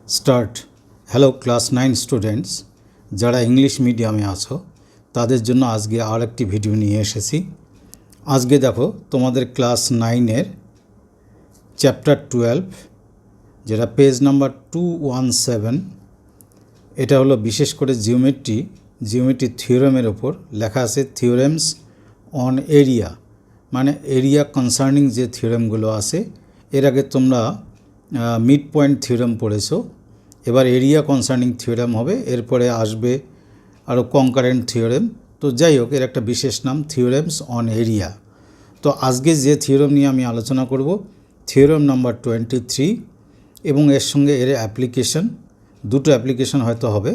Start. Hello class 9 students, যারা English মিডিয়ামে আছো তাদের জন্য আজকে আর একটি ভিডিও নিয়ে এসেছি। আজকে দেখো তোমাদের ক্লাস 9-এর চ্যাপ্টার 12, যেটা পেজ নাম্বার 217, এটা হলো বিশেষ করে জিওমেট্রি থিওরেমের ওপর লেখা আছে। থিওরেমস অন এরিয়া, মানে এরিয়া কনসার্নিং যে থিওরেমগুলো আছে। এর আগে তোমরা মিড পয়েন্ট থিওরেম পড়েছো, এবার এরিয়া কনসার্নিং থিওরেম হবে, এরপরে আসবে আরও কনকারেন্ট থিওরেম। তো যাই হোক, এর একটা বিশেষ নাম থিওরেমস অন এরিয়া। তো আজকে যে থিওরেম নিয়ে আমি আলোচনা করব, থিওরেম নাম্বার 23, এবং এর সঙ্গে এর অ্যাপ্লিকেশন, দুটো অ্যাপ্লিকেশন হয়তো হবে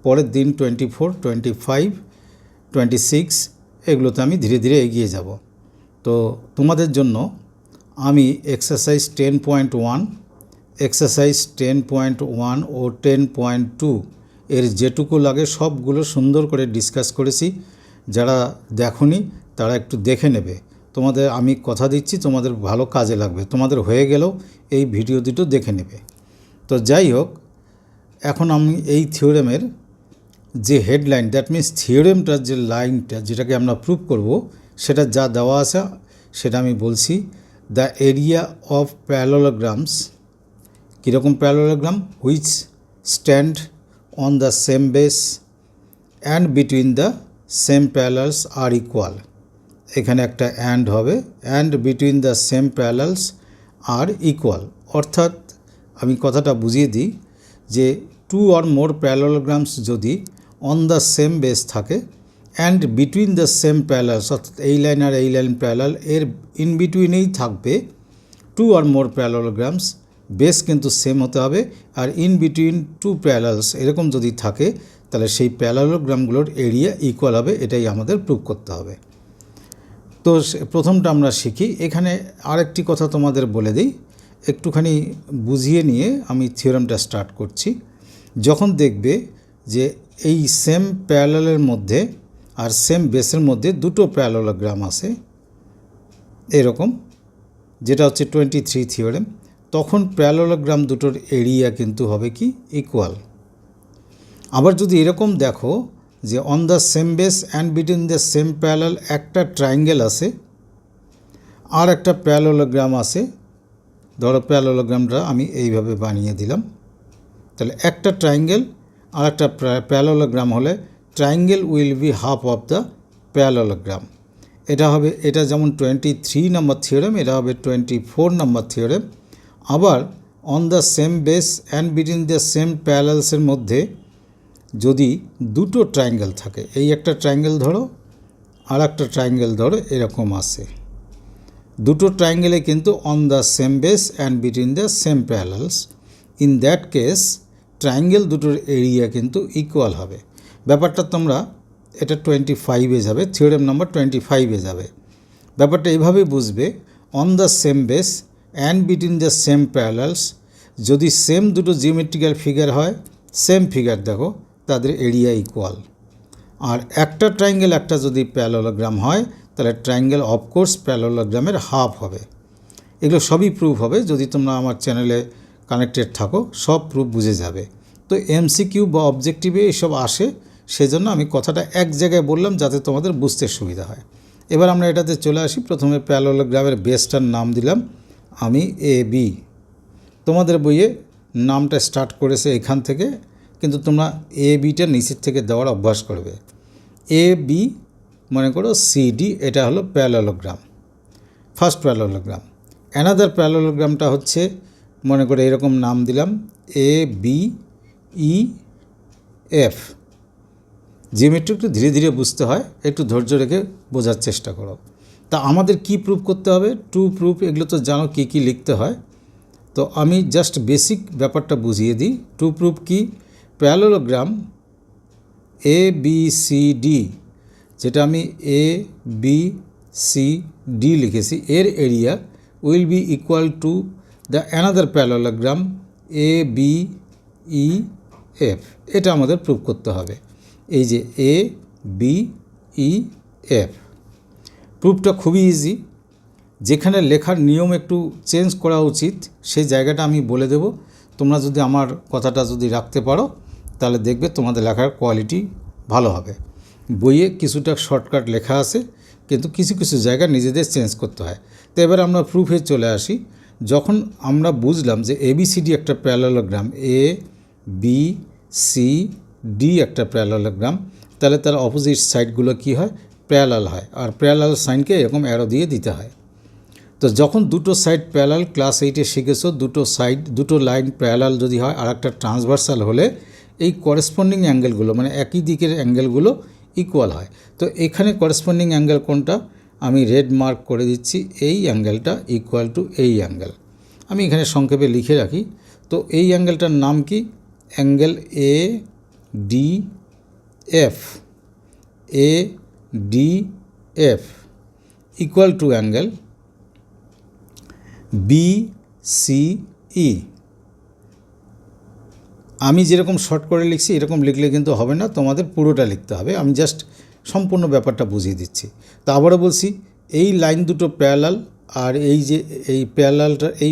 পরের দিন 24, 25, 26, এগুলোতে আমি ধীরে ধীরে এগিয়ে যাব। তো তোমাদের জন্য আমি এক্সারসাইজ 10.1, এক্সারসাইজ 10.1 ও 10.2 এর যেটুকু লাগে সবগুলো সুন্দর করে ডিসকাস করেছি। যারা দেখোনি তারা একটু দেখে নেবে। তোমাদের আমি কথা দিচ্ছি, তোমাদের ভালো কাজে লাগবে। তোমাদের হয়ে গেলেও এই ভিডিও দুটো দেখে নেবে। তো যাই হোক, এখন আমি এই থিওরেমের যে হেডলাইন, দ্যাট মিন্স থিওরেমটার যে লাইনটা যেটাকে আমরা প্রুভ করব, সেটা যা দেওয়া আছে সেটা আমি বলছি। দ্য এরিয়া অফ প্যারালোগ্রামস, কীরকম parallelogram, which stand on the same base and between the same parallels are equal. এখানে একটা অ্যান্ড হবে, and between the same parallels are equal. অর্থাৎ আমি কথাটা বুঝিয়ে দিই যে টু অর মোর প্যারালোগ্রামস যদি অন দ্য সেম বেস থাকে and between the same parallels, অর্থাৎ এই লাইন আর এই লাইন প্যারালাল, এর ইন বিটুইনেই থাকবে টু অর মোর প্যারালোগ্রামস, বেস কিন্তু সেম হতে হবে, আর ইন বিটুইন টু প্যারালালস এরকম যদি থাকে তাহলে সেই প্যারালোগ্রামগুলোর এরিয়া ইকুয়াল হবে। এটাই আমাদের প্রুভ করতে হবে। তো প্রথমটা আমরা শিখি। এখানে আরেকটি কথা তোমাদের বলে দিই, একটুখানি বুঝিয়ে নিয়ে আমি থিওরেমটা স্টার্ট করছি। যখন দেখবে যে এই সেম প্যারালালের মধ্যে আর সেম বেসের মধ্যে দুটো প্যারালোগ্রাম আছে এরকম, যেটা হচ্ছে 23 থিওরেম, তখন প্যারালোগ্রাম দুটোর এরিয়া কিন্তু হবে কি ইকুয়াল। আবার যদি এরকম দেখো যে on the same base and between the same parallel একটা ট্রায়াঙ্গেল আছে আর একটা প্যারালোগ্রাম আছে, ধরো প্যারালোগ্রামটা আমি এইভাবে বানিয়ে দিলাম, তাহলে একটা ট্রায়াঙ্গেল আর একটা প্যারালোগ্রাম হলে triangle will be half of the parallelogram. এটা হবে, এটা যেমন 23 নম্বর থিওরেম, এটা হবে 24 নম্বর থিওরেম। আবার on the same base and between the same প্যারালালসের মধ্যে যদি দুটো ট্রায়াঙ্গেল থাকে, এই একটা ট্রায়াঙ্গেল ধরো আর একটা ট্রায়াঙ্গেল ধরো, এরকম আসে, দুটো ট্রায়াঙ্গেলে কিন্তু on the same base and between the same parallels, in that case triangle দুটোর এরিয়া কিন্তু ইকুয়াল হবে। ব্যাপারটা তোমরা, এটা 25-এ যাবে, থিওরেম নাম্বার 25-এ যাবে। ব্যাপারটা এইভাবে বুঝবে, on the same base and between the same parallels, যদি সেম দুটো জিওমেট্রিক্যাল ফিগার হয়, সেম ফিগার দেখো, তাদের এরিয়া ইকুয়াল। আর একটা ট্রায়াঙ্গেল একটা যদি প্যারালোগ্রাম হয় তাহলে ট্রায়াঙ্গেল অফকোর্স প্যারালোগ্রামের হাফ হবে। এগুলো সবই প্রুফ হবে, যদি তোমরা আমার চ্যানেলে কানেক্টেড থাকো সব প্রুফ বুঝে যাবে। তো এমসিকিউ বা অবজেক্টিভে এসব আসে, সেজন্য আমি কথাটা এক জায়গায় বললাম যাতে তোমাদের বুঝতে সুবিধা হয়। এবার আমরা এটাতে চলে আসি। প্রথমে প্যারালোগ্রামের বেসটার নাম দিলাম আমি এ বি। তোমাদের বইয়ে নামটা স্টার্ট করেছে এখান থেকে, কিন্তু তোমরা এ বিটা নিচের থেকে দেওয়ার অভ্যাস করবে। এ বি মনে করো সিডি, এটা হলো প্যারালোগ্রাম, ফার্স্ট প্যারালোগ্রাম। অ্যানাদার প্যারালোগ্রামটা হচ্ছে, মনে করে এরকম নাম দিলাম এ বি ই এফ। জিওমেট্রি একটু ধীরে ধীরে বুঝতে হয়, একটু ধৈর্য রেখে বোঝার চেষ্টা করো। তা আমাদের কি প্রুফ করতে হবে? টু প্রুফ, এগুলো তো জানো কী কী লিখতে হয়। তো আমি জাস্ট বেসিক ব্যাপারটা বুঝিয়ে দিই। টু প্রুফ কি? Parallelogram A B C D, যেটা আমি এ বি সি ডি লিখেছি, এর area will be equal to the another parallelogram A B E F. এটা আমাদের প্রুফ করতে হবে। এই যে এ বি ই এফ, প্রুফটা খুবই ইজি। যেখানে লেখার নিয়ম একটু চেঞ্জ করা উচিত সেই জায়গাটা আমি বলে দেব, তোমরা যদি আমার কথাটা যদি রাখতে পারো তাহলে দেখবে তোমাদের লেখার কোয়ালিটি ভালো হবে। বইয়ে কিছুটা শর্টকাট লেখা আছে, কিন্তু কিছু কিছু জায়গা নিজেদের চেঞ্জ করতে হয়। তো এবার আমরা প্রুফে চলে আসি। যখন আমরা বুঝলাম যে ABCD একটা প্যারালোগ্রাম, ABCD একটা প্যারালোগ্রাম, তাহলে তার অপোজিট সাইডগুলো কি হয়? প্যারালাল হয়। আর প্যারালাল সাইনকে এরকম অ্যারো দিয়ে দিতে হয়। তো যখন দুটো সাইড প্যারালাল, ক্লাস 8-এ শিখেছো, দুটো লাইন প্যারালাল যদি হয় আর একটা ট্রান্সভার্সাল হলে এই করেসপন্ডিং অ্যাঙ্গেলগুলো মানে একই দিকের অ্যাঙ্গেলগুলো ইকুয়াল হয়। তো এখানে করেসপন্ডিং অ্যাঙ্গেল কোনটা? আমি রেড মার্ক করে দিচ্ছি, এই অ্যাঙ্গেলটা ইকুয়াল টু এই অ্যাঙ্গেল। আমি এখানে সংক্ষেপে লিখে রাখি। তো এই অ্যাঙ্গেলটার নাম কি? Angle ADF, ADF equal to angle BCE। আমি যেরকম শর্ট করে লিখছি এরকম লিখলে কিন্তু হবে না, তোমাদের পুরোটা লিখতে হবে। আমি জাস্ট সম্পূর্ণ ব্যাপারটা বুঝিয়ে দিচ্ছি। তা আবারও বলছি, এই লাইন দুটো প্যারালাল, আর এই যে এই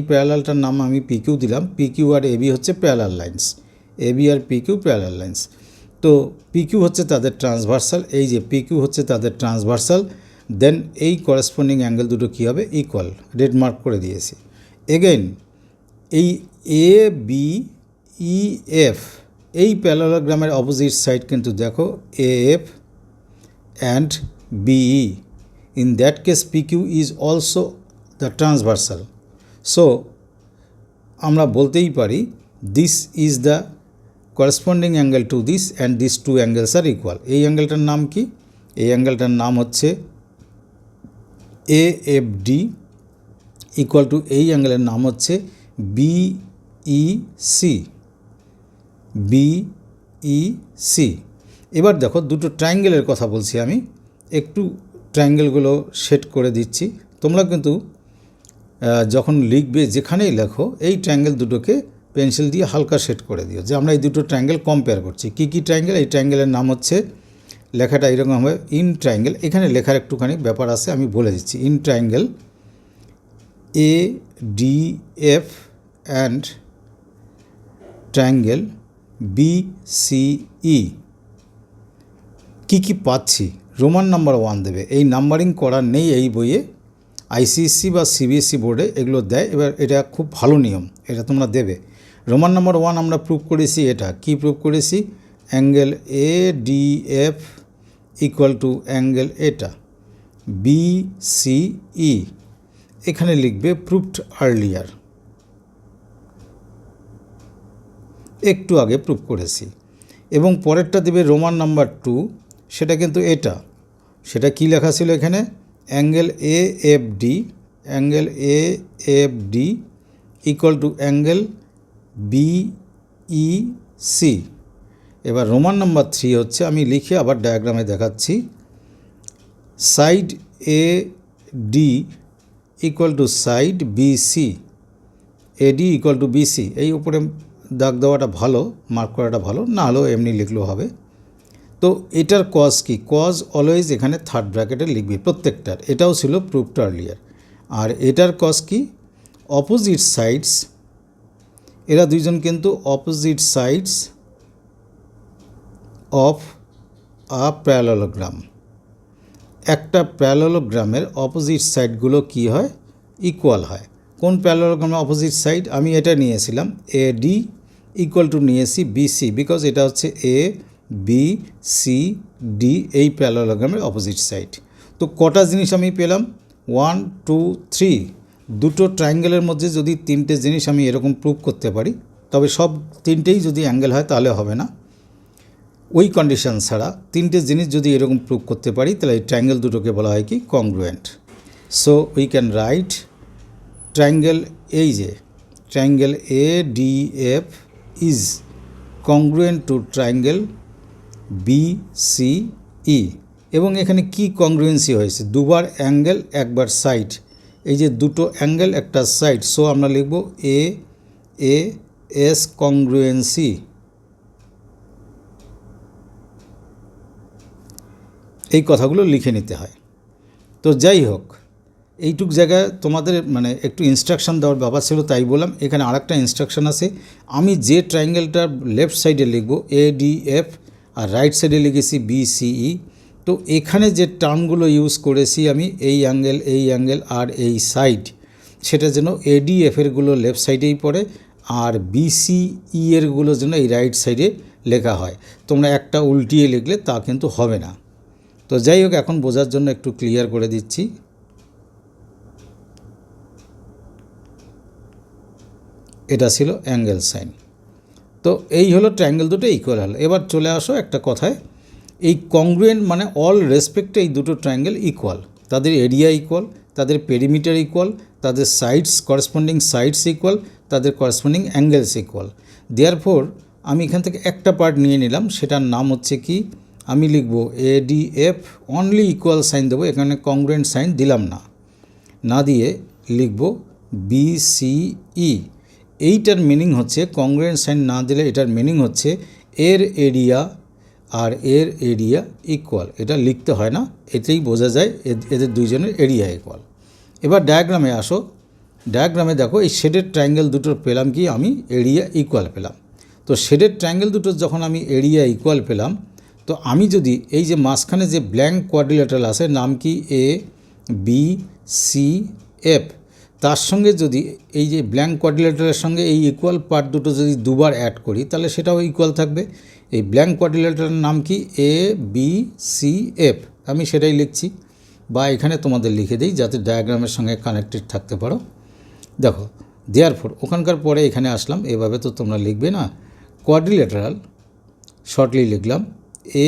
প্যারালালটার নাম আমি PQ দিলাম। PQ আর AB হচ্ছে প্যারালাল লাইন্স, AB আর PQ প্যারালাল লাইন্স। তো PQ হচ্ছে তাদের ট্রান্সভার্সাল, এই যে PQ হচ্ছে তাদের ট্রান্সভার্সাল। দেন এই করেসপন্ডিং অ্যাঙ্গেল দুটো কী হবে? ইকুয়াল, রেড মার্ক করে দিয়েছি। এগেইন এই ABEF এই প্যারালোগ্রামের অপোজিট সাইড কিন্তু দেখো AF and BE। In that case PQ is also the transversal. So আমরা বলতেই পারি this is the corresponding angle to this and this two angles are equal. এই অ্যাঙ্গেলটার নাম কি? এই অ্যাঙ্গেলটার নাম হচ্ছে AFD ইকুয়াল টু এই অ্যাঙ্গেলের নাম হচ্ছে BEC, BEC। এবার দেখো দুটো ট্রায়াঙ্গেলের কথা বলছি আমি, একটু ট্রায়াঙ্গেলগুলো সেট করে দিচ্ছি। তোমরা কিন্তু যখন লিখবে যেখানেই লেখো এই ট্রায়াঙ্গেল দুটোকে পেন্সিল দিয়ে হালকা সেট করে দিও যে আমরা এই দুটো ট্রায়াঙ্গেল কম্পেয়ার করছি। কী কী ট্রায়াঙ্গেল? এই ট্রায়াঙ্গেলের নাম হচ্ছে, লেখাটা এরকম হবে, ইন ট্রায়াঙ্গেল। এখানে লেখার একটুখানি ব্যাপার আছে, আমি বলে দিচ্ছি। In triangle ADF and triangle BCE কী কী পাচ্ছি? রোমান নাম্বার 1 দেবে। এই নাম্বারিং করা নেই এই বইয়ে, ICSE বা CBSE বোর্ডে এগুলো দেয়। এবার এটা খুব ভালো নিয়ম, এটা তোমরা দেবে। রোমান নাম্বার 1 আমরা প্রুভ করেছি। এটা কি প্রুভ করেছি? Angle ADF equal to angle এটা BCE। এখানে লিখবে প্রুভড আর্লিয়ার, একটু আগে প্রুভ করেছি। এবং পরেরটা দেবে রোমান নাম্বার 2, সেটা কিন্তু এটা, সেটা কি লেখা ছিল এখানে? Angle AFD, angle AFD equal to angle BEC। এবার রোমান নাম্বার 3 হচ্ছে, আমি লিখে আবার ডায়াগ্রামে দেখাচ্ছি, side AD equal to side BC, AD equal to BC। এই উপরে দাগ দেওয়াটা ভালো, মার্ক করাটা ভালো, না হলেও এমনি লিখলেও হবে। তো এটার কজ কি? কজ অলওয়েজ এখানে থার্ড ব্র্যাকেটে লিখবি প্রত্যেকটার। এটাও ছিল প্রুভড আর্লিয়ার। আর এটার কজ কি? অপোজিট সাইডস, এরা দুইজন কিন্তু opposite sides of a parallelogram. একটা প্যারালোগ্রামের অপোজিট সাইডগুলো কি হয়? ইকুয়াল হয়। কোন প্যারালোগ্রামের অপোজিট সাইড? আমি এটা নিয়েছিলাম AD ইকুয়াল টু নিয়েছি BC, বিকজ এটা হচ্ছে ABCD এই প্যারালোগ্রামের অপোজিট সাইড। তো কটা জিনিস আমি পেলাম? 1 2 3। দুটো ট্রায়াঙ্গেলের মধ্যে যদি 3টে জিনিস আমি এরকম প্রুভ করতে পারি, তবে সব 3টেই যদি অ্যাঙ্গেল হয় তাহলে হবে না। ওই কন্ডিশন ছাড়া 3টে জিনিস যদি এরকম প্রুভ করতে পারি তাহলে এই ট্রায়াঙ্গেল দুটোকে বলা হয় কি? Congruent. So we can write triangle, এই যে triangle ADF is congruent to triangle BCE। এবং এখানে কি কংগ্রুয়েন্সি হয়েছে? দুবার অ্যাঙ্গেল, একবার সাইড। এই যে দুটো অ্যাঙ্গেল, একটা সাইড। সো আমরা লিখব AS কংগ্রুয়েন্সি। এই কথাগুলো লিখে নিতে হয়। তো যাই হোক, এইটুক জায়গায় তোমাদের মানে একটু ইনস্ট্রাকশন দেওয়ার ব্যাপার ছিল, তাই বললাম। এখানে আরেকটা ইনস্ট্রাকশন আছে, আমি যে ট্রায়াঙ্গেলটার লেফট সাইডে লিখব ADF আর রাইট সাইডে লিখেছি BCE। তো এখানে যে টার্মগুলো ইউজ করেছি আমি, এই অ্যাঙ্গেল আর এই সাইড, সেটা যেন ADF এরগুলো লেফট সাইডেই পড়ে আর BCE এরগুলো যেন এই রাইট সাইডে লেখা হয়। তোমরা একটা উল্টিয়ে লিখলে তা কিন্তু হবে না। তো যাই হোক, এখন বোঝার জন্য একটু ক্লিয়ার করে দিচ্ছি। এটা ছিল অ্যাঙ্গেল সাইন। তো এই হলো ট্রায়াঙ্গেল দুটো ইকুয়াল হলো। এবার চলে আসো একটা কথায়, এই কংগ্রুয়েন্ট মানে অল রেসপেক্টে এই দুটো ট্রায়াঙ্গেল ইকুয়াল, তাদের এরিয়া ইকুয়াল, তাদের পেরিমিটার ইকুয়াল, তাদের সাইডস করেসপন্ডিং সাইডস ইকুয়াল, তাদের করেসপন্ডিং অ্যাঙ্গেলস ইকুয়াল। দেয়ারফোর আমি এখান থেকে একটা পার্ট নিয়ে নিলাম, সেটার নাম হচ্ছে কি, আমি লিখব ADF অনলি ইকুয়াল সাইন দেবো, এখানে কংগ্রুয়েন্ট সাইন দিলাম না, না দিয়ে লিখব BCE। এইটার মিনিং হচ্ছে, কংগ্রুয়েন্ট সাইন না দিলে এটার মিনিং হচ্ছে এর এরিয়া আর এর এরিয়া ইকুয়াল। এটা লিখতে হয় না, এতেই বোঝা যায় এদের দুইজনের এরিয়া ইকুয়াল। এবার ডায়াগ্রামে আসো। ডায়াগ্রামে দেখো, এই শেডেড ট্রায়াঙ্গেল দুটোর পেলাম কি, আমি এরিয়া ইকুয়াল পেলাম। তো শেডেড ট্রায়াঙ্গেল দুটোর যখন আমি এরিয়া ইকুয়াল পেলাম, তো আমি যদি এই যে মাঝখানে যে ব্ল্যাঙ্ক কোয়াড্রিল্যাটারাল আছে, নাম কি ABCF, তার সঙ্গে যদি এই যে ব্ল্যাঙ্ক কোয়াড্রিল্যাটারালের সঙ্গে এই ইকুয়াল পার্ট দুটো যদি দুবার অ্যাড করি, তাহলে সেটাও ইকুয়াল থাকবে। এই ব্ল্যাঙ্ক কোয়াড্রিল্যাটারালের নাম কি ABCF, আমি সেটাই লিখছি, বা এখানে তোমাদের লিখে দিই যাতে ডায়াগ্রামের সঙ্গে কানেক্টেড থাকতে পারো। দেখো, দেয়ারফোর ওখানকার পরে এখানে আসলাম, এভাবে তো তোমরা লিখবে না। কোয়াড্রিল্যাটারাল শর্টলি লিখলাম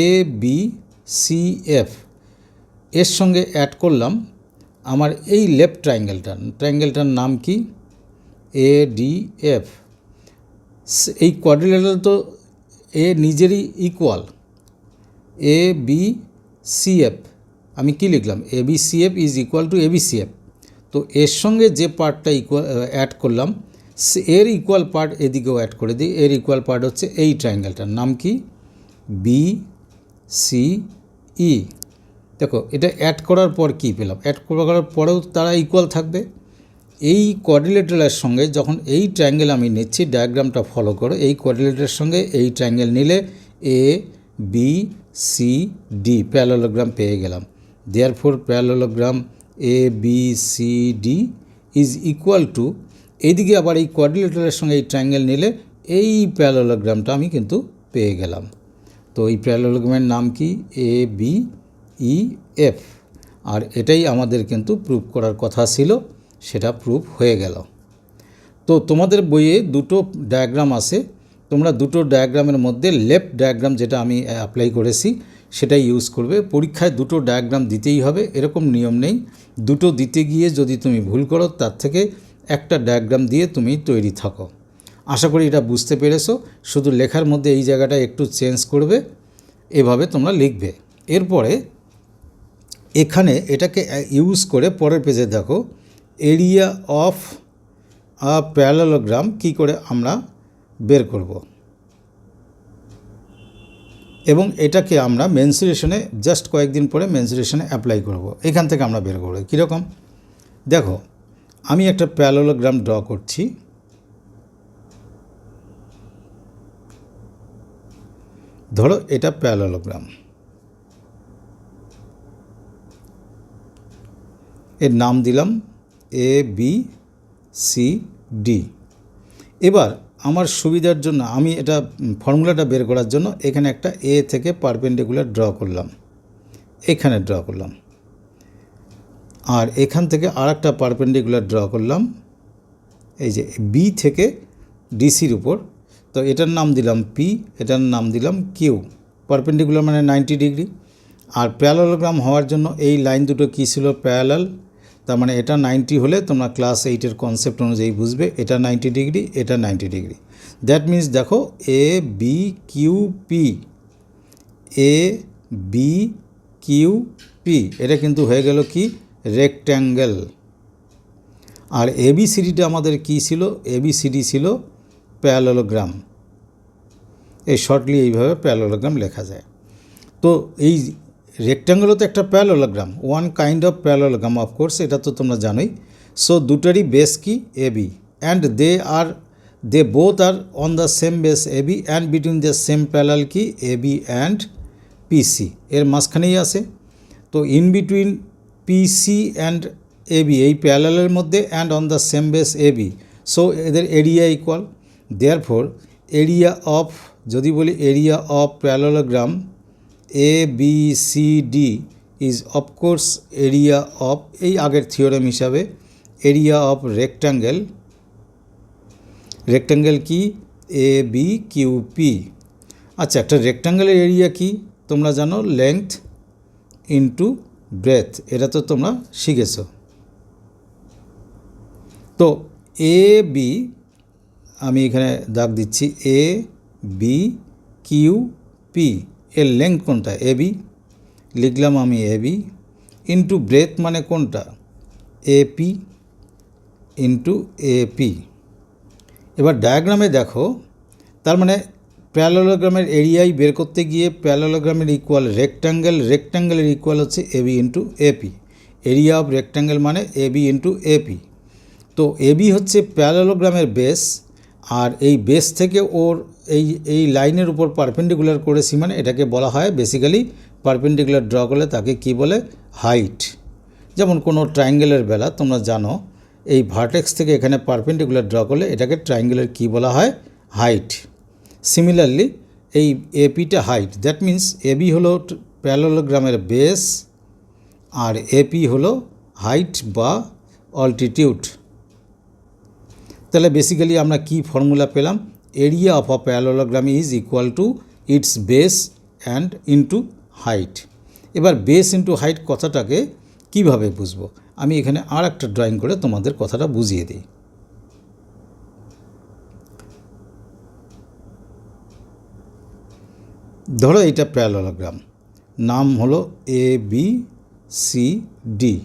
ABCF, এর সঙ্গে অ্যাড করলাম আমার এই লেফট ট্রায়াঙ্গেলটার নাম কি ADF। এই কোয়াড্রিল্যাটারাল তো এ নিজেরই ইকুয়াল, ABCF, আমি কি লিখলাম ABCF is equal two ABCF। তো এর সঙ্গে যে পার্টটা ইকুয়াল অ্যাড করলাম, এর ইকুয়াল পার্ট এদিকেও অ্যাড করে দিই। এর ইকুয়াল পার্ট হচ্ছে এই ট্রায়াঙ্গেলটার নাম কি BCE। দেখো, এটা অ্যাড করার পর কী পেলাম, অ্যাড করার পরেও তারা ইকুয়াল থাকবে। এই কোয়াড্রিল্যাটারালের সঙ্গে যখন এই ট্রায়াঙ্গেল আমি নিচ্ছি, ডায়াগ্রামটা ফলো করো, এই কোয়াড্রিল্যাটারের সঙ্গে এই ট্রায়াঙ্গেল নিলে ABCD প্যারালোগ্রাম পেয়ে গেলাম। Therefore parallelogram ABCD is equal to, এইদিকে আবার এই কোয়াড্রিল্যাটারালের সঙ্গে এই ট্রায়াঙ্গেল নিলে এই প্যারালোগ্রামটা আমি কিন্তু পেয়ে গেলাম। তো এই প্যারালোগ্রামের নাম কি ABEF, আর এটাই আমাদের কিন্তু প্রুফ করার কথা ছিল, সেটা প্রুফ হয়ে গেল। তো তোমাদের বইয়ে দুটো ডায়াগ্রাম আছে, তোমরা দুটো ডায়াগ্রামের মধ্যে লেফট ডায়াগ্রাম যেটা আমি অ্যাপ্লাই করেছি সেটাই ইউজ করবে। পরীক্ষায় দুটো ডায়াগ্রাম দিতেই হবে এরকম নিয়ম নেই, দুটো দিতে গিয়ে যদি তুমি ভুল করো তার থেকে একটা ডায়াগ্রাম দিয়ে তুমি তৈরি থাকো। আশা করি এটা বুঝতে পেরেছো। শুধু লেখার মধ্যে এই জায়গাটা একটু চেঞ্জ করবে, এভাবে তোমরা লিখবে। এরপরে এখানে এটাকে ইউজ করে পরের পেজে দেখো, এরিয়া অফ আ প্যারালোগ্রাম কী করে আমরা বের করব, এবং এটাকে আমরা মেনসুরেশনে জাস্ট কয়েকদিন পরে মেনসুরেশনে অ্যাপ্লাই করব। এখান থেকে আমরা বের করব কীরকম। দেখো, আমি একটা প্যারালোগ্রাম ড্র করছি। ধরো এটা প্যারালোগ্রাম, এর নাম দিলাম ABCD। এবার আমার সুবিধার জন্য আমি এটা ফর্মুলাটা বের করার জন্য এখানে একটা A থেকে পারপেন্ডিকুলার ড্র করলাম, এখানে ড্র করলাম, আর এখান থেকে আর একটা পারপেন্ডিকুলার ড্র করলাম এই যে B থেকে DCর উপর। তো এটার নাম দিলাম P, এটার নাম দিলাম Q। পারপেন্ডিকুলার মানে 90 ডিগ্রি, আর প্যারালোগ্রাম হওয়ার জন্য এই লাইন দুটো কী ছিল, প্যারালাল। তার মানে এটা 90 হলে তোমরা ক্লাস 8-এর কনসেপ্ট অনুযায়ী বুঝবে, এটা 90 ডিগ্রি, এটা 90 ডিগ্রি। দ্যাট মিন্স দেখো ABQP, ABQP, এটা কিন্তু হয়ে গেল কি রেক্ট্যাঙ্গেল। আর ABCDটা আমাদের কি ছিল, ABCD ছিল প্যারালোগ্রাম। এই শর্টলি এইভাবে প্যারালোগ্রাম লেখা যায়। তো রেক্ট্যাঙ্গেলও তো একটা parallelogram, one kind of parallelogram of course, এটা তো তোমরা জানোই। সো দুটারই বেস কি A B, and they both are on the same base A B and between the same parallel কি এবি অ্যান্ড পিসি, এর মাঝখানেই আসে। তো in between P C and A B, এই প্যারালালের মধ্যে and on the same base A B, so এদের area equal. Therefore area of, যদি বলি area of parallelogram A B C D is of course area of, এই আগের থিওরেম হিসাবে এরিয়া অফ রেক্ট্যাঙ্গেল কি এ বি কিউ পি। আচ্ছা, একটা রেক্ট্যাঙ্গেলের area কি তোমরা জানো, লেংথ ইন্টু ব্রেথ, এটা তো তোমরা শিখেছো। তো এ বি, আমি এখানে দাগ দিচ্ছি, এ বি কিউ পি, এর লেংথ কোনটা এ বি, লিখলাম আমি এ বি, ইন্টু ব্রেথ মানে কোনটা এপি, ইন্টু এপি। এবার ডায়াগ্রামে দেখো, তার মানে প্যারালোগ্রামের এরিয়াই বের করতে গিয়ে প্যারালোগ্রামের ইকুয়াল রেক্ট্যাঙ্গেলের ইকুয়াল হচ্ছে AB into AP. Area of rectangle মানে এবি ইন্টু এপি। তো এবি হচ্ছে প্যারালোগ্রামের বেস, আর এই বেস থেকে ওর এই লাইনের উপর পারপেন্ডিকুলার করেছি, মানে এটাকে বলা হয় বেসিক্যালি পারপেন্ডিকুলার ড্র করলে তাকে কি বলে, হাইট। যেমন কোনো ট্রায়াঙ্গেলের বেলা তোমরা জানো, এই ভার্টেক্স থেকে এখানে পারপেন্ডিকুলার ড্র করলে এটাকে ট্রায়াঙ্গেলের কি বলা হয়, হাইট। সিমিলারলি এই এপিটা হাইট, দ্যাট মিন্স এবি হলো প্যারালোগ্রামের বেস আর এপি হলো হাইট বা অল্টিটিউড। তাহলে বেসিক্যালি আমরা কি ফর্মুলা পেলাম, area of a parallelogram is equal to its base and into height. এবার বেস ইন্টু হাইট কথাটাকে কিভাবে বুঝবো, আমি এখানে আর একটা ড্রয়িং করে তোমাদের কথাটা বুঝিয়ে দিই। ধরো এটা প্যারালোগ্রাম, নাম হলো এ বি সি ডি।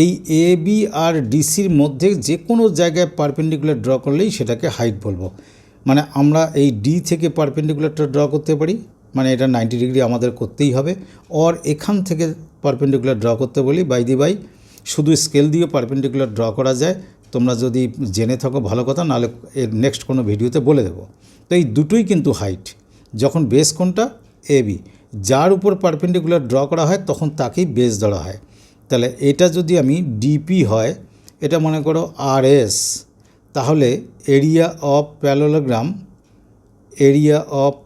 এই এ বি আর ডিসির মধ্যে যে কোনো জায়গায় পারপেন্ডিকুলার ড্র করলেই সেটাকে হাইট বলবো। মানে আমরা এই ডি থেকে পারপেন্ডিকুলারটা ড্র করতে পারি, মানে এটা 90 ডিগ্রি আমাদের করতেই হবে। আর এখান থেকে পারপেন্ডিকুলার ড্র করতে বলি, বাই শুধু স্কেল দিয়ে পারপেন্ডিকুলার ড্র করা যায়। তোমরা যদি জেনে থাকো ভালো কথা, নাহলে এর নেক্সট কোনো ভিডিওতে বলে দেবো। তো এই দুটোই কিন্তু হাইট। যখন বেস কোনটা এ বি, যার উপর পারপেন্ডিকুলার ড্র করা হয় তখন তাকেই বেস ধরা হয়। তাহলে এটা যদি আমি ডিপি হয়, এটা মনে করো আর এস, তাহলে area of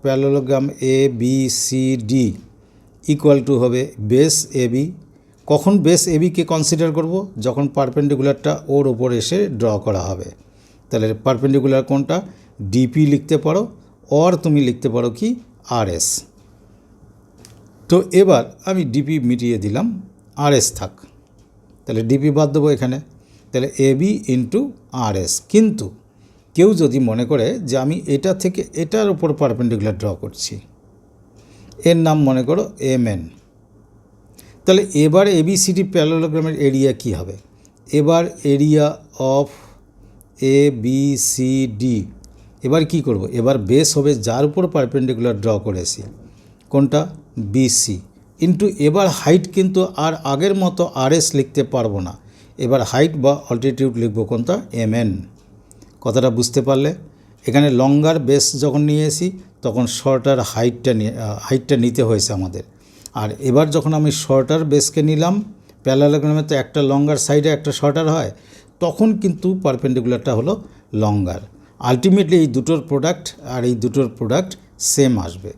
parallelogram A B C D equal to হবে বেস এ বি। কখন বেস এ বিকে কনসিডার করব, যখন পারপেন্ডিকুলারটা ওর ওপর এসে ড্র করা হবে। তাহলে পারপেন্ডিকুলার কোনটা, ডিপি লিখতে পারো, আর তুমি লিখতে পারো কি আর এস। তো এবার আমি ডিপি মিটিয়ে দিলাম, আর এস থাক, তাহলে ডিপি বাদ দেবো এখানে। তাহলে A B into R S. কিন্তু কেউ যদি মনে করে যে আমি এটা থেকে এটার উপর পারপেন্ডিকুলার ড্র করছি, এর নাম মনে করো এম এন, তাহলে এবার এবিসিডি প্যারালোগ্রামের এরিয়া কি হবে, এবার area of A B C D, এবার কি করব, এবার বেস হবে যার উপর পারপেন্ডিকুলার ড্র করেছি, কোনটা বিসি, ইন্টু এবার হাইট কিন্তু আর আগের মতো আর এস লিখতে পারবো না, এবার হাইট বা অল্টিটিউড লিখবো কোনটা এম এন। কথাটা বুঝতে পারলে, এখানে লঙ্গার বেস যখন নিয়ে এসি তখন শর্টার হাইটটা নিতে হয়েছে আমাদের। আর এবার যখন আমি শর্টার বেসকে নিলাম, প্যারালোগ্রামে তো একটা লঙ্গার সাইডে একটা শর্টার হয়, তখন কিন্তু পারপেন্ডিকুলারটা হলো লঙ্গার। আলটিমেটলি এই দুটোর প্রোডাক্ট আর এই দুটোর প্রোডাক্ট সেম আসবে।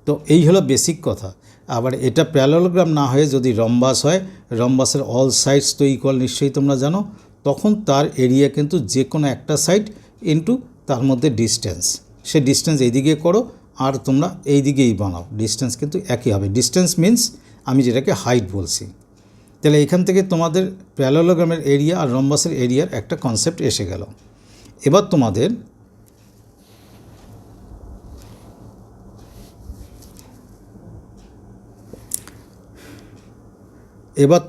তো এই হলো বেসিক কথা। আবার এটা প্যারালোগ্রাম না হয়ে যদি রম্বাস হয়, রম্বাসের অল সাইডস তো ইকুয়াল, নিশ্চয়ই তোমরা জানো, তখন তার এরিয়া কিন্তু যে কোনো একটা সাইড ইন্টু তার মধ্যে ডিস্টেন্স, সে ডিস্টেন্স এইদিকে করো আর তোমরা এই দিকেই বানাও, ডিস্টেন্স কিন্তু একই হবে। ডিস্টেন্স মিন্স আমি যেটাকে হাইট বলছি। তাহলে এখান থেকে তোমাদের প্যারালোগ্রামের এরিয়া আর রম্বাসের এরিয়ার একটা কনসেপ্ট এসে গেল। এবার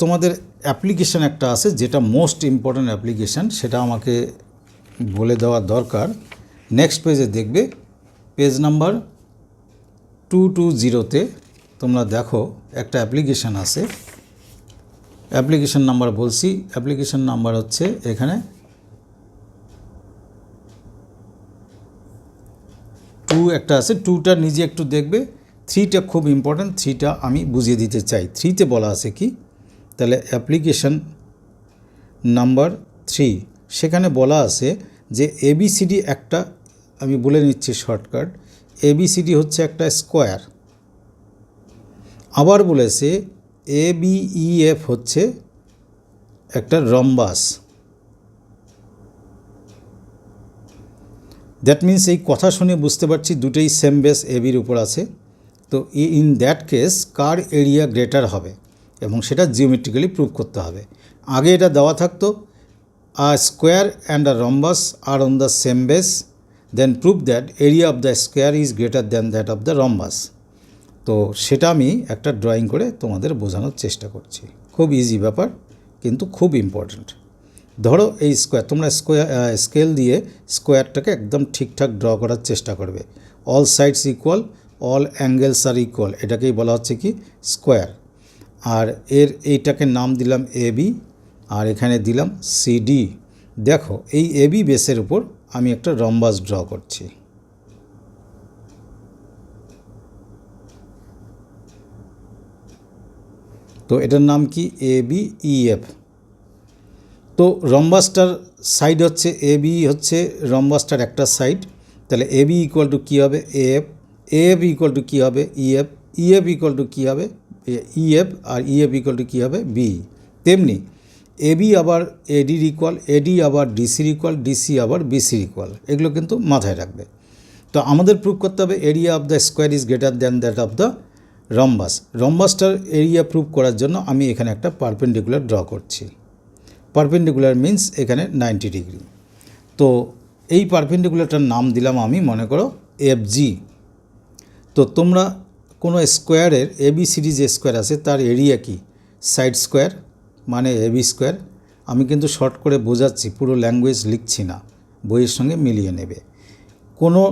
তোমাদের অ্যাপ্লিকেশান একটা আছে, যেটা মোস্ট ইম্পর্ট্যান্ট অ্যাপ্লিকেশান, সেটা আমাকে বলে দেওয়া দরকার। নেক্সট পেজে দেখবে, পেজ নাম্বার 220-তে তোমরা দেখো একটা অ্যাপ্লিকেশান আছে, অ্যাপ্লিকেশান নাম্বার বলছি, অ্যাপ্লিকেশান নাম্বার হচ্ছে এখানে 2 একটা আছে, 2টা নিজে একটু দেখবে, 3টা খুব ইম্পর্ট্যান্ট, 3টা আমি বুঝিয়ে দিতে চাই। 3তে বলা আছে কি, তাহলে অ্যাপ্লিকেশান নাম্বার 3 সেখানে বলা আছে যে ABCD একটা, আমি বলে নিচ্ছি শর্টকাট, ABCD হচ্ছে একটা স্কোয়ার। আবার বলেছে ABEF হচ্ছে একটা রম্বাস। দ্যাট মিন্স এই কথা শুনে বুঝতে পারছি দুটোই সেম বেস এবির উপর আছে। তো in that case car area greater হবে এবং সেটা জিওমেট্রিক্যালি প্রুভ করতে হবে। আগে এটা দেওয়া থাকতো a square and a rhombus are on the same base, then prove that area of the square is greater than that of the rhombus. তো সেটা আমি একটা ড্রয়িং করে তোমাদের বোঝানোর চেষ্টা করছি। খুব ইজি ব্যাপার কিন্তু খুব ইম্পর্ট্যান্ট। ধরো এই স্কোয়ার, তোমরা স্কেল দিয়ে স্কোয়ারটাকে একদম ঠিকঠাক ড্র করার চেষ্টা করবে। All sides equal, all angles are equal, এটাকেই বলা হচ্ছে কি স্কোয়ার। আর এইটাকে নাম দিলাম এবি আর এখানে দিলাম সিডি। দেখো এই এবি বেসের উপর আমি একটা রম্বাস ড্র করছি। তো এটার নাম কি ABEF। তো রম্বাসটার সাইড হচ্ছে AB, হচ্ছে রম্বাসটার একটা সাইড। তাহলে AB ইকুয়াল টু কী হবে AF, AF ইকুয়াল টু কী হবে EF, EF ইকুয়াল টু কী হবে EF, আর EF ইকুয়াল টু কী হবে BE। তেমনি AB আবার ADর ইকুয়াল, AD আবার DCর ইকুয়াল, DC আবার BCর ইকুয়াল, এগুলো কিন্তু মাথায় রাখবে। তো আমাদের প্রুভ করতে হবে area of the square is greater than that of the rhombus. রম্বাসটার এরিয়া প্রুভ করার জন্য আমি এখানে একটা পারপেন্ডিকুলার ড্র করছি। পারপেন্ডিকুলার মিন্স এখানে 90 ডিগ্রি। তো এই পারপেন্ডিকুলারটার নাম দিলাম আমি, মনে করো FG। তো তোমরা কোনো স্কোয়ারের ABCD যে স্কোয়ার আছে তার এরিয়া কি সাইড স্কোয়ার মানে AB স্কোয়ার। আমি কিন্তু শর্ট করে বোঝাচ্ছি, পুরো ল্যাঙ্গুয়েজ লিখছি না, বইয়ের সঙ্গে মিলিয়ে নেবে। কোনো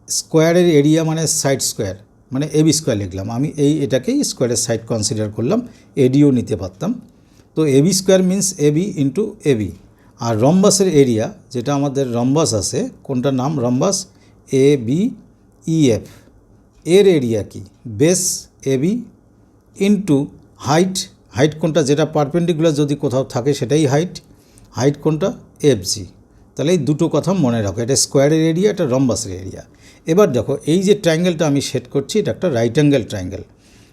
স্কোয়ারের এরিয়া মানে সাইড স্কোয়ার মানে AB স্কোয়ার লিখলাম আমি, এটাকেই স্কোয়ারের সাইড কনসিডার করলাম, ADও নিতে পারতাম। তো AB square means AB into AB। আর রম্বাসের এরিয়া, যেটা আমাদের রম্বাস আছে, কোনটার নাম রম্বাস ABEF, এর এরিয়া কি base AB into height, height কোনটা যেটা পারপেন্ডিকুলার যদি কোথাও থাকে সেটাই হাইট, হাইট কোনটা FG। তাহলে এই দুটো কথা মনে রাখো, এটা স্কোয়ারের এরিয়া, এটা রম্বাসের এরিয়া। এবার দেখো এই যে ট্রায়াঙ্গেলটা আমি সেট করছি এটা একটা right angle triangle.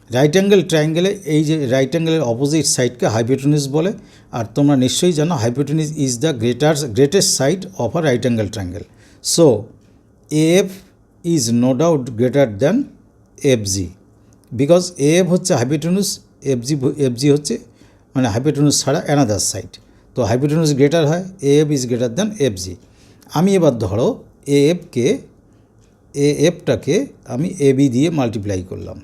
Right angle ট্রায়াঙ্গেলে এই যে রাইট অ্যাঙ্গেলের অপোজিট সাইডকে হাইপোটেনিউস বলে। আর তোমরা নিশ্চয়ই জানো hypotenuse is the greatest side of a right angle triangle. So AF is no doubt greater than FG because AF হচ্ছে হাইপোটেনিউস, FG হচ্ছে মানে হাইপোটেনিউস ছাড়া অ্যানাদার সাইড। তো হাইপোটেনিউস গ্রেটার হয়, AF is greater than FG। আমি এবার ধরো AFটাকে আমি AB দিয়ে মাল্টিপ্লাই করলাম,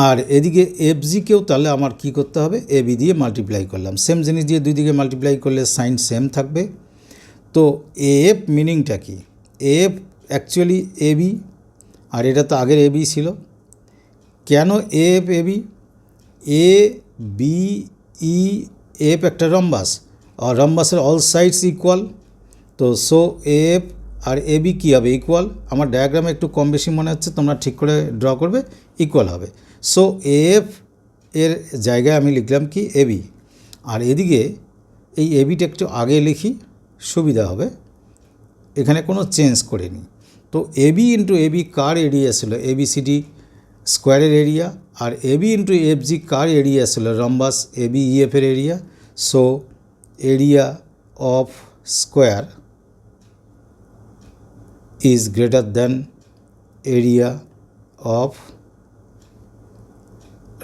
আর এদিকে FGকেও তাহলে আমার কি করতে হবে AB দিয়ে মাল্টিপ্লাই করলাম। সেম জিনিস দিয়ে দুই দিকে মাল্টিপ্লাই করলে সাইন সেম থাকবে। তো AF মিনিংটা কি, AF অ্যাকচুয়ালি AB, আর এটা তো আগের AB ছিল। কেন AF AB? ABEF একটা রম্বাস, আর রম্বাসের অল সাইডস ইকুয়াল। তো সো AF আর AB কী হবে ইকুয়াল। আমার ডায়াগ্রামে একটু কম বেশি মনে হচ্ছে, তোমরা ঠিক করে ড্র করবে, ইকুয়াল হবে। সো AF এর জায়গায় আমি লিখলাম কি AB, আর এদিকে এই ABটা একটু আগে লিখি সুবিধা হবে, এখানে কোনো চেঞ্জ করিনি। তো AB ইন্টু AB কার এরিয়া ছিল ABCD স্কোয়ারের এরিয়া, আর AB ইন্টু FG কার এরিয়া ছিল রম্বাস ABEF এর area. So area of square is greater than area of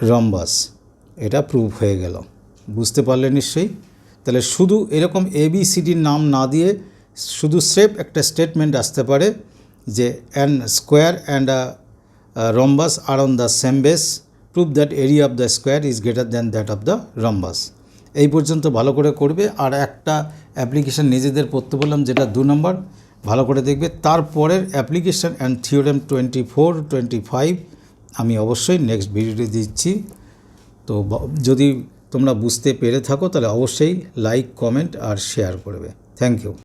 rhombus. এটা প্রুভ হয়ে গেল, বুঝতে পারলে নিশ্চয়ই। তাহলে শুধু এরকম ABCDর নাম না দিয়ে শুধু স্রেফ একটা স্টেটমেন্ট আসতে পারে যে an square and a rhombus are on the same base, prove that area of the square is greater than that of the rhombus. এই পর্যন্ত ভালো করে করবে। আর একটা অ্যাপ্লিকেশান নিজেদের পড়তে বললাম, যেটা 2 নম্বর, ভালো করে দেখবে। তারপরের অ্যাপ্লিকেশান অ্যান্ড থিওরেম 24, 25 আমি অবশ্যই নেক্সট ভিডিওতে দিচ্ছি। তো যদি তোমরা বুঝতে পেরে থাকো তাহলে অবশ্যই লাইক, কমেন্ট আর শেয়ার করবে। Thank you.